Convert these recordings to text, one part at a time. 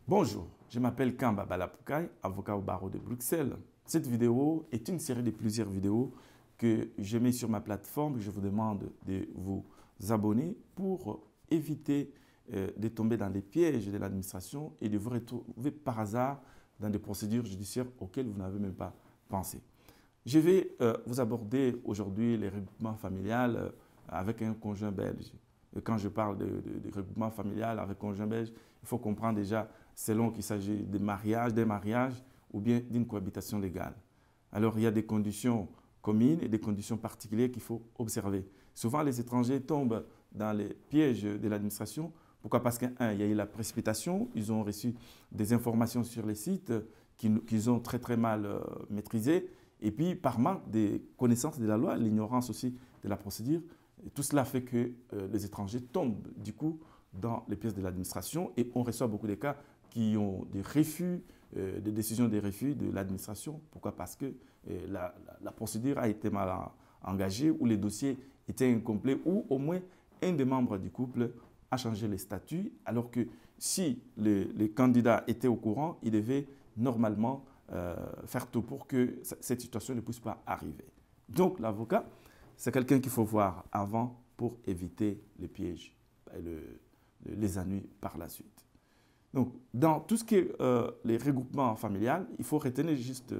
Bonjour, je m'appelle Kamba Balapoukai, avocat au barreau de Bruxelles. Cette vidéo est une série de plusieurs vidéos que je mets sur ma plateforme. Je vous demande de vous abonner pour éviter de tomber dans les pièges de l'administration et de vous retrouver par hasard dans des procédures judiciaires auxquelles vous n'avez même pas pensé. Je vais vous aborder aujourd'hui les regroupements familiales avec un conjoint belge. Et quand je parle de regroupement familial avec conjoint belge, il faut comprendre déjà selon qu'il s'agit de mariage, d'un mariage ou bien d'une cohabitation légale. Alors, il y a des conditions communes et des conditions particulières qu'il faut observer. Souvent, les étrangers tombent dans les pièges de l'administration. Pourquoi? Parce qu'il y a eu la précipitation, ils ont reçu des informations sur les sites qu'ils ont très mal maîtrisées. Et puis, par manque de connaissances de la loi, l'ignorance aussi de la procédure, tout cela fait que les étrangers tombent du coup dans les pièces de l'administration et on reçoit beaucoup de cas qui ont des refus, des décisions de refus de l'administration. Pourquoi? Parce que la procédure a été mal engagée ou les dossiers étaient incomplets ou au moins un des membres du couple a changé les statuts alors que si les candidats étaient au courant, ils devaient normalement faire tout pour que cette situation ne puisse pas arriver. Donc l'avocat, c'est quelqu'un qu'il faut voir avant pour éviter les pièges et les ennuis par la suite. Donc, dans tout ce qui est les regroupements familiales, il faut retenir juste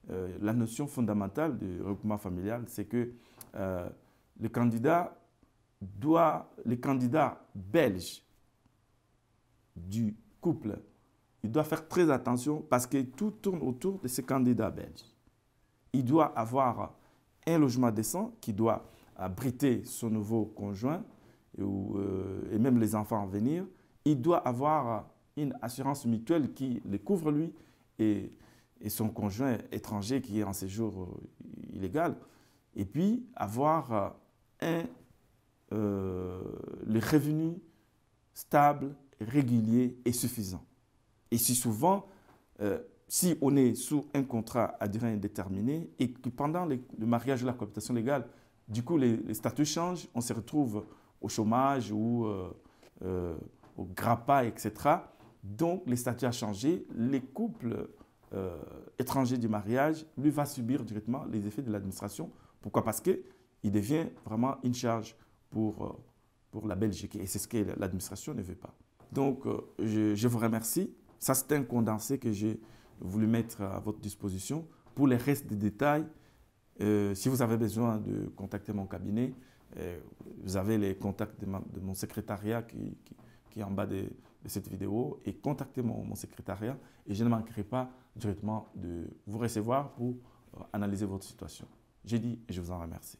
la notion fondamentale du regroupement familial, c'est que les candidats belges du couple, ils doivent faire très attention parce que tout tourne autour de ces candidats belges. Il doit avoir un logement décent qui doit abriter son nouveau conjoint et même les enfants à venir. Il doit avoir une assurance mutuelle qui le couvre lui et son conjoint étranger qui est en séjour illégal. Et puis avoir les revenus stables, réguliers et suffisants. Et si souvent, si on est sous un contrat à durée indéterminée et que pendant le mariage ou la cohabitation légale, du coup les statuts changent, on se retrouve au chômage ou au grappa, etc. Donc, les statuts ont changé. Les couples étrangers du mariage, lui, va subir directement les effets de l'administration. Pourquoi? Parce qu'il devient vraiment une charge pour la Belgique. Et c'est ce que l'administration ne veut pas. Donc, je vous remercie. Ça, c'est un condensé que j'ai voulu mettre à votre disposition. Pour les restes des détails, si vous avez besoin de contacter mon cabinet, vous avez les contacts de mon secrétariat qui est en bas de cette vidéo et contactez mon secrétariat et je ne manquerai pas directement de vous recevoir pour analyser votre situation. J'ai dit et je vous en remercie.